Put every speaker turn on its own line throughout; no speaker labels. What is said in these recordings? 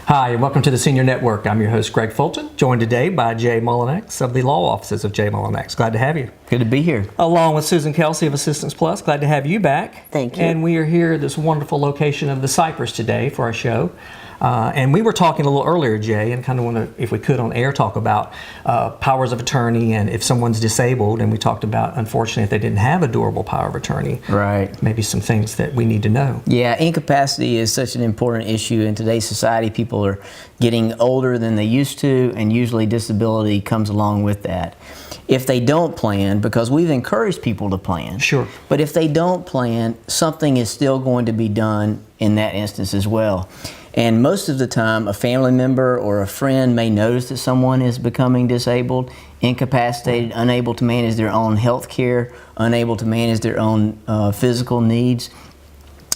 Hi, and welcome to the Senior Network. I'm your host, Greg Fulton, joined today by Jay Mullinax of the Law Offices of Jay Mullinax. Glad to have you.
Good to be here.
Along with Susan Kelsey of Assistance Plus. Glad to have you back.
Thank you.
And we are here at this wonderful location of the Cypress today for our show. And we were talking a little earlier, Jay, and kind of want to, if we could on air, talk about powers of attorney and if someone's disabled. And we talked about, unfortunately, if they didn't have a durable power of attorney.
Right.
Maybe some things that we need to know.
Yeah, incapacity is such an important issue in today's society. People are getting older than they used to, and usually disability comes along with that. If they don't plan, because we've encouraged people to plan.
Sure.
But if they don't plan, something is still going to be done in that instance as well. And most of the time, a family member or a friend may notice that someone is becoming disabled, incapacitated, unable to manage their own health care, unable to manage their own physical needs.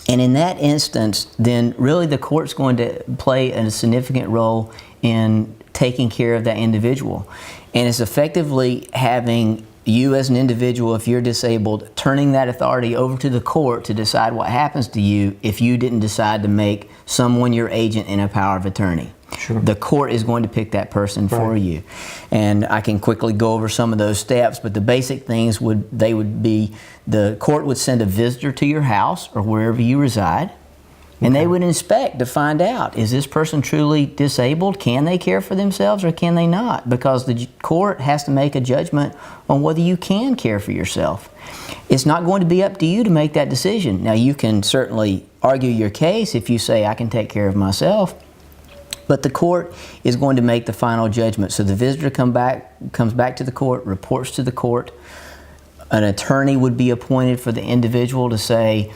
And in that instance, then really the court's going to play a significant role in taking care of that individual. And it's effectively having you as an individual, if you're disabled, turning that authority over to the court to decide what happens to you if you didn't decide to make someone your agent in a power of attorney.
Sure.
The court is going to pick that person for you. And I can quickly go over some of those steps, but the basic things would be the court would send a visitor to your house or wherever you reside. And they would inspect to find out, is this person truly disabled? Can they care for themselves or can they not? Because the court has to make a judgment on whether you can care for yourself. It's not going to be up to you to make that decision. Now, you can certainly argue your case if you say, I can take care of myself. But the court is going to make the final judgment. So the visitor comes back to the court, reports to the court. An attorney would be appointed for the individual to say,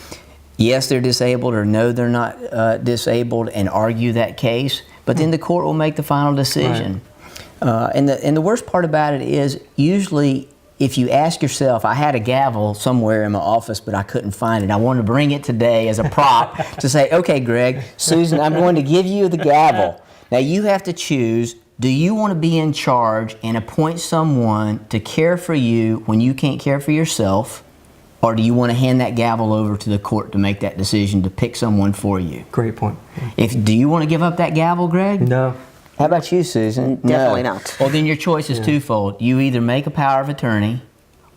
yes, they're disabled, or no, they're not disabled, and argue that case. But then the court will make the final decision. Right. And the worst part about it is, usually, if you ask yourself, I had a gavel somewhere in my office, but I couldn't find it. I wanted to bring it today as a prop to say, okay, Greg, Susan, I'm going to give you the gavel. Now you have to choose, do you want to be in charge and appoint someone to care for you when you can't care for yourself? Or do you want to hand that gavel over to the court to make that decision to pick someone for you?
Great point.
Do you want to give up that gavel, Greg?
No.
How about you, Susan?
Definitely not.
Well, then your choice is twofold. You either make a power of attorney,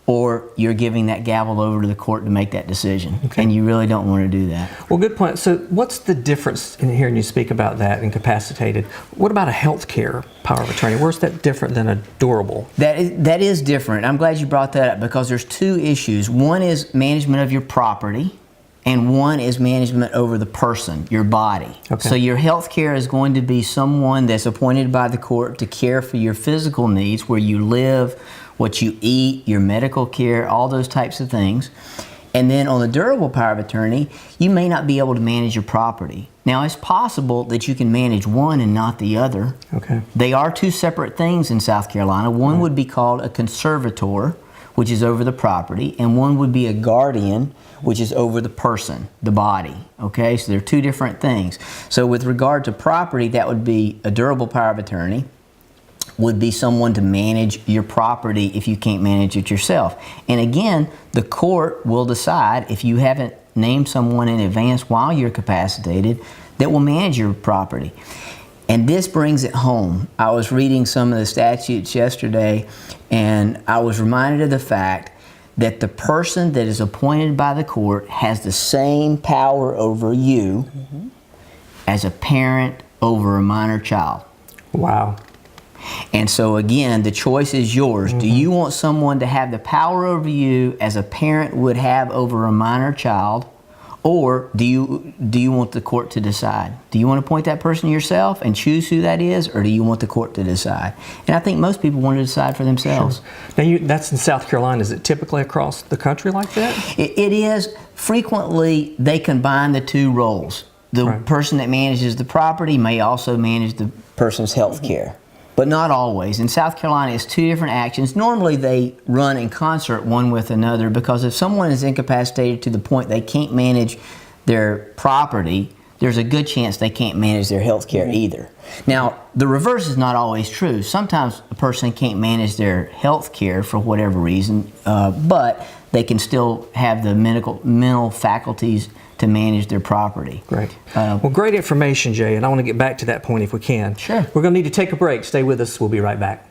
or you're giving that gavel over to the court to make that decision. Okay. And you really don't want to do that.
Well, good point. So what's the difference in hearing you speak about that, incapacitated? What about a health care power of attorney? Where's that different than a durable?
That is different. I'm glad you brought that up because there's two issues. One is management of your property, and one is management over the person, your body. Okay. So your health care is going to be someone that's appointed by the court to care for your physical needs, where you live, what you eat, your medical care, all those types of things. And then on the durable power of attorney, you may not be able to manage your property. Now, it's possible that you can manage one and not the other. Okay. They are two separate things in South Carolina. One would be called a conservator, which is over the property, and one would be a guardian, which is over the person, the body. Okay, so they're two different things. So with regard to property, that would be a durable power of attorney, would be someone to manage your property if you can't manage it yourself. And again, the court will decide, if you haven't named someone in advance while you're capacitated, that will manage your property. And this brings it home. I was reading some of the statutes yesterday, and I was reminded of the fact that the person that is appointed by the court has the same power over you as a parent over a minor child.
Wow.
And so again, the choice is yours. Do you want someone to have the power over you as a parent would have over a minor child? Or do you want the court to decide? Do you want to appoint that person yourself and choose who that is, or do you want the court to decide? And I think most people want to decide for themselves.
Sure. Now, that's in South Carolina. Is it typically across the country like that?
It is. Frequently, they combine the two roles. The person that manages the property may also manage the person's health care. But not always. In South Carolina, it's two different actions. Normally, they run in concert one with another, because if someone is incapacitated to the point they can't manage their property, there's a good chance they can't manage their health care either. Now, the reverse is not always true. Sometimes a person can't manage their health care for whatever reason, but they can still have the mental faculties to manage their property.
Great. Well, great information, Jay, and I want to get back to that point if we can.
Sure.
We're going to need to take a break. Stay with us. We'll be right back.